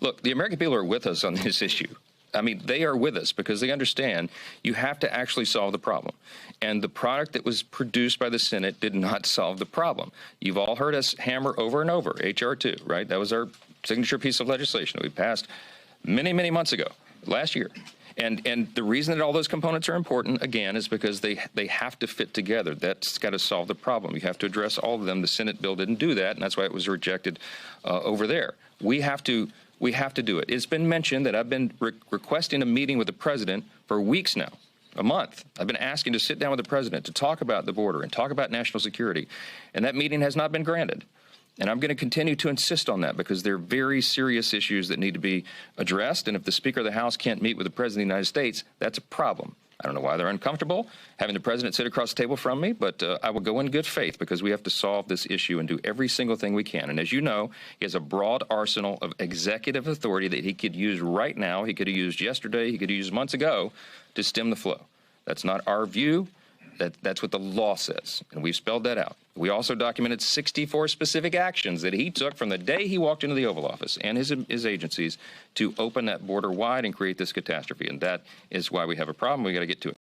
Look, the American people are with us on this issue. I mean, they are with us because they understand you have to actually solve the problem. And the product that was produced by the Senate did not solve the problem. You've all heard us hammer over and over H.R. 2, right? That was our signature piece of legislation that we passed many, many months ago, last year. And the reason that all those components are important, again, is because they have to fit together. That's got to solve the problem. You have to address all of them. The Senate bill didn't do that, and that's why it was rejected over there. We have to do it. It's been mentioned that I've been requesting a meeting with the president for weeks now, a month. I've been asking to sit down with the president to talk about the border and talk about national security, and that meeting has not been granted. And I'm going to continue to insist on that because they're very serious issues that need to be addressed. And if the Speaker of the House can't meet with the President of the United States, that's a problem. I don't know why they're uncomfortable having the president sit across the table from me, but I will go in good faith because we have to solve this issue and do every single thing we can. And as you know, he has a broad arsenal of executive authority that he could use right now. He could have used yesterday. He could have used months ago to stem the flow. That's not our view. That's what the law says, and we've spelled that out. We also documented 64 specific actions that he took from the day he walked into the Oval Office and his agencies to open that border wide and create this catastrophe, and that is why we have a problem. We got to get to it.